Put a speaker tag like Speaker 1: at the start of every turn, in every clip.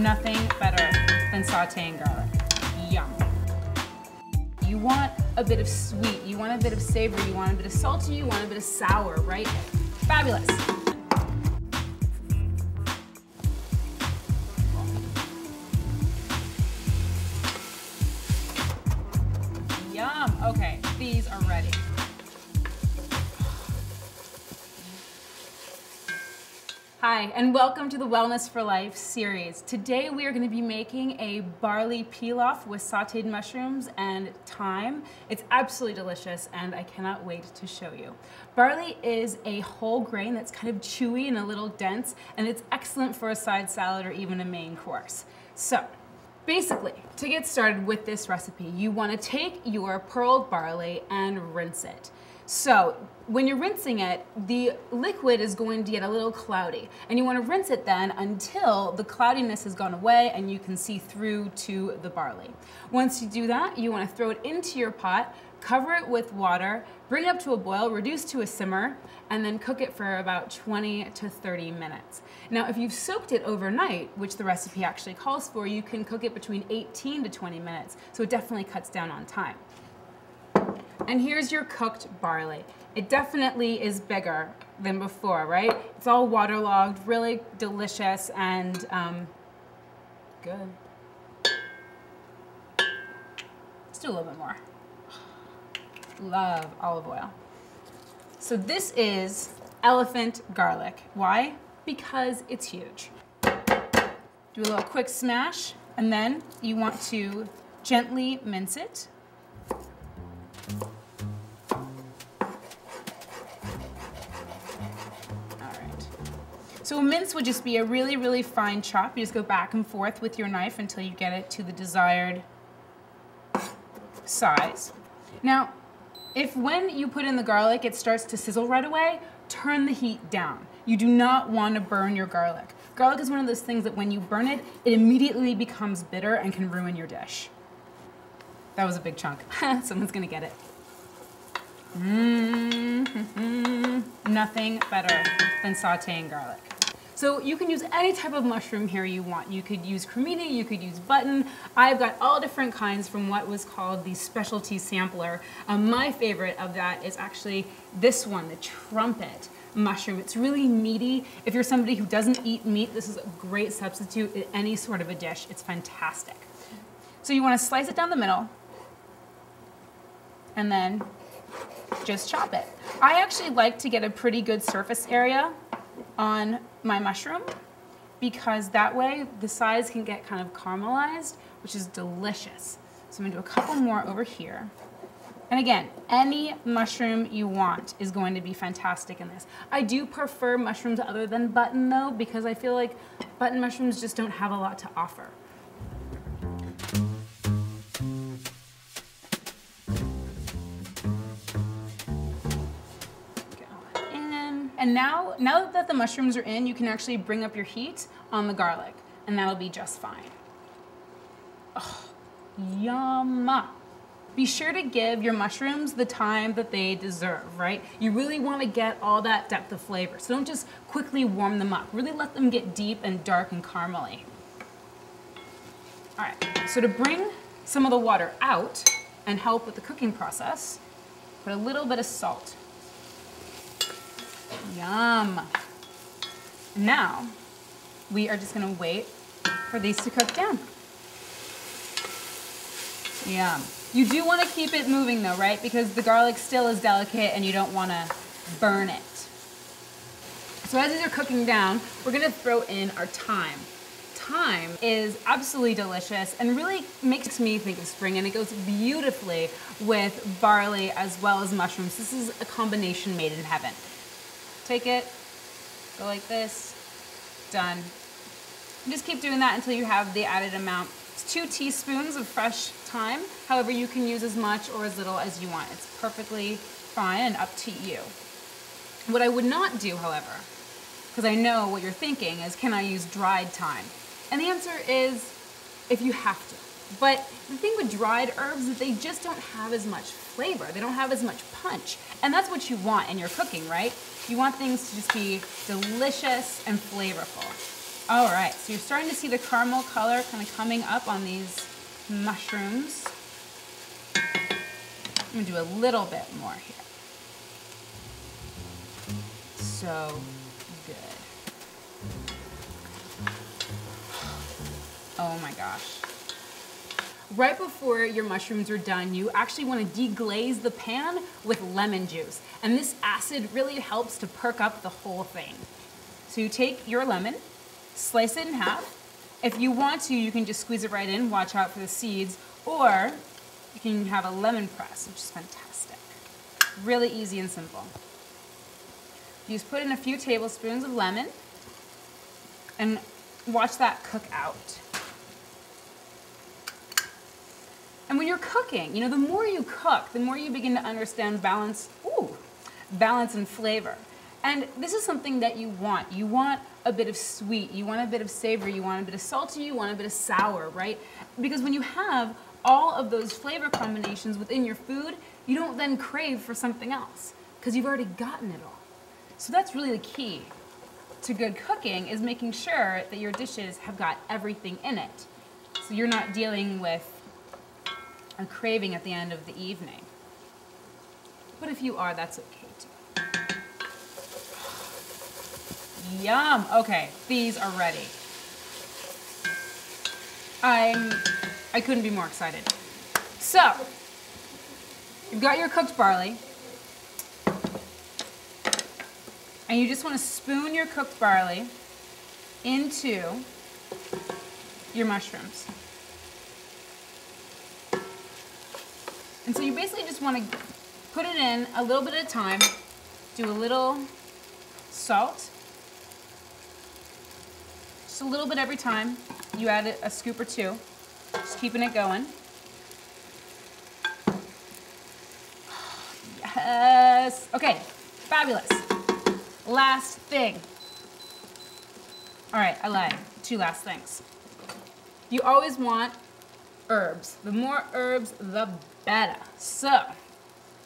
Speaker 1: Nothing better than sauteing garlic. Yum. You want a bit of sweet, you want a bit of savory, you want a bit of salty, you want a bit of sour, right? Fabulous. Yum. Okay, these are ready. Hi, and welcome to the Wellness for Life series. Today we are going to be making a barley pilaf with sauteed mushrooms and thyme. It's absolutely delicious and I cannot wait to show you. Barley is a whole grain that's kind of chewy and a little dense, and it's excellent for a side salad or even a main course. So, basically, to get started with this recipe, you want to take your pearled barley and rinse it. So when you're rinsing it, the liquid is going to get a little cloudy, and you want to rinse it then until the cloudiness has gone away and you can see through to the barley. Once you do that, you want to throw it into your pot, cover it with water, bring it up to a boil, reduce to a simmer, and then cook it for about 20 to 30 minutes. Now, if you've soaked it overnight, which the recipe actually calls for, you can cook it between 18 to 20 minutes, so it definitely cuts down on time. And here's your cooked barley. It definitely is bigger than before, right? It's all waterlogged, really delicious, and good. Let's do a little bit more. Love olive oil. So this is elephant garlic. Why? Because it's huge. Do a little quick smash, and then you want to gently mince it. So a mince would just be a really, really fine chop. You just go back and forth with your knife until you get it to the desired size. Now, if when you put in the garlic it starts to sizzle right away, turn the heat down. You do not want to burn your garlic. Garlic is one of those things that when you burn it, it immediately becomes bitter and can ruin your dish. That was a big chunk. Someone's gonna get it. Nothing better than sauteing garlic. So you can use any type of mushroom here you want. You could use cremini, you could use button. I've got all different kinds from what was called the specialty sampler. My favorite of that is actually this one, the trumpet mushroom. It's really meaty. If you're somebody who doesn't eat meat, this is a great substitute in any sort of a dish. It's fantastic. So you want to slice it down the middle and then just chop it. I actually like to get a pretty good surface area on my mushroom because that way the sides can get kind of caramelized, which is delicious. So I'm gonna do a couple more over here. And again, any mushroom you want is going to be fantastic in this. I do prefer mushrooms other than button though, because I feel like button mushrooms just don't have a lot to offer. And now that the mushrooms are in, you can actually bring up your heat on the garlic, and that'll be just fine. Oh, yum. Be sure to give your mushrooms the time that they deserve, right? You really want to get all that depth of flavor, so don't just quickly warm them up. Really let them get deep and dark and caramely. All right, so to bring some of the water out and help with the cooking process, put a little bit of salt. Yum. Now, we are just gonna wait for these to cook down. Yum. You do wanna keep it moving though, right? Because the garlic still is delicate and you don't wanna burn it. So as these are cooking down, we're gonna throw in our thyme. Thyme is absolutely delicious and really makes me think of spring, and it goes beautifully with barley as well as mushrooms. This is a combination made in heaven. Take it, go like this, done. And just keep doing that until you have the added amount. It's 2 teaspoons of fresh thyme. However, you can use as much or as little as you want. It's perfectly fine and up to you. What I would not do, however, because I know what you're thinking is, can I use dried thyme? And the answer is, if you have to. But the thing with dried herbs is they just don't have as much flavor. They don't have as much punch. And that's what you want in your cooking, right? You want things to just be delicious and flavorful. All right, so you're starting to see the caramel color kind of coming up on these mushrooms. I'm gonna do a little bit more here. So good. Oh my gosh. Right before your mushrooms are done, you actually want to deglaze the pan with lemon juice. And this acid really helps to perk up the whole thing. So you take your lemon, slice it in half. If you want to, you can just squeeze it right in, watch out for the seeds, or you can have a lemon press, which is fantastic. Really easy and simple. You just put in a few tablespoons of lemon and watch that cook out. And when you're cooking, the more you cook, the more you begin to understand balance and flavor. And this is something that you want. You want a bit of sweet, you want a bit of savory, you want a bit of salty, you want a bit of sour, right? Because when you have all of those flavor combinations within your food, you don't then crave for something else because you've already gotten it all. So that's really the key to good cooking, is making sure that your dishes have got everything in it. So you're not dealing with a craving at the end of the evening. But if you are, that's okay too. Yum. Okay, these are ready. I couldn't be more excited. So, you've got your cooked barley, and you just want to spoon your cooked barley into your mushrooms. And so you basically just want to put it in a little bit at a time, do a little salt, just a little bit every time. You add a scoop or two, just keeping it going. Yes. Okay, fabulous. Last thing. All right, I lied. 2 last things. You always want herbs. The more herbs, the better. So,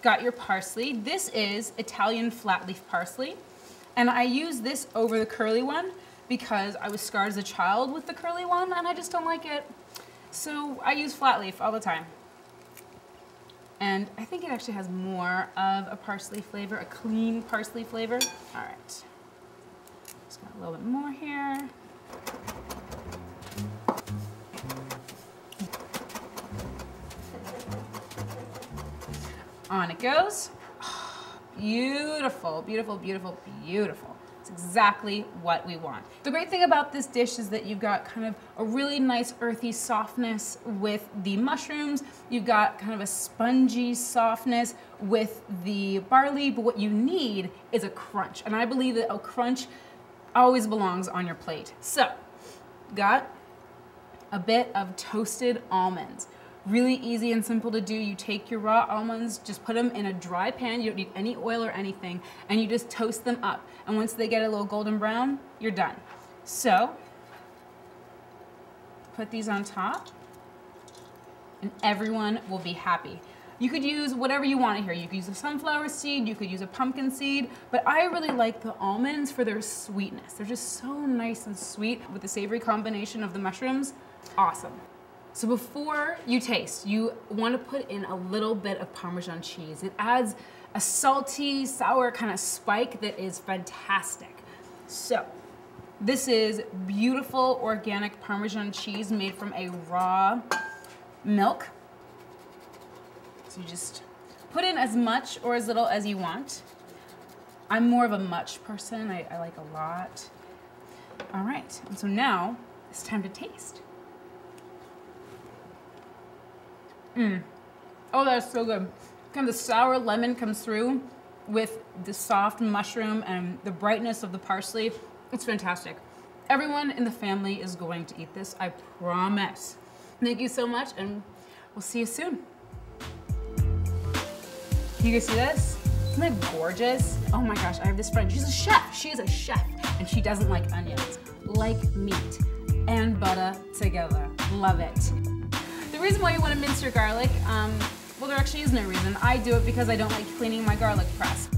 Speaker 1: got your parsley. This is Italian flat leaf parsley. And I use this over the curly one because I was scarred as a child with the curly one and I just don't like it. So I use flat leaf all the time. And I think it actually has more of a parsley flavor, a clean parsley flavor. All right. Just got a little bit more here. On it goes. Beautiful, beautiful, beautiful, beautiful. It's exactly what we want. The great thing about this dish is that you've got kind of a really nice earthy softness with the mushrooms. You've got kind of a spongy softness with the barley, but what you need is a crunch. And I believe that a crunch always belongs on your plate. So, got a bit of toasted almonds. Really easy and simple to do. You take your raw almonds, just put them in a dry pan, you don't need any oil or anything, and you just toast them up. And once they get a little golden brown, you're done. So, put these on top, and everyone will be happy. You could use whatever you want here. You could use a sunflower seed, you could use a pumpkin seed, but I really like the almonds for their sweetness. They're just so nice and sweet with the savory combination of the mushrooms. Awesome. So before you taste, you want to put in a little bit of Parmesan cheese. It adds a salty, sour kind of spike that is fantastic. So this is beautiful organic Parmesan cheese made from a raw milk. So you just put in as much or as little as you want. I'm more of a much person. I like a lot. All right, and so now it's time to taste. Oh, that's so good. Kind of the sour lemon comes through with the soft mushroom and the brightness of the parsley. It's fantastic. Everyone in the family is going to eat this, I promise. Thank you so much, and we'll see you soon. Can you guys see this? Isn't that gorgeous? Oh my gosh, I have this friend. She's a chef. She is a chef, and she doesn't like onions. Like meat and butter together. Love it. The reason why you want to mince your garlic, well, there actually is no reason. I do it because I don't like cleaning my garlic press.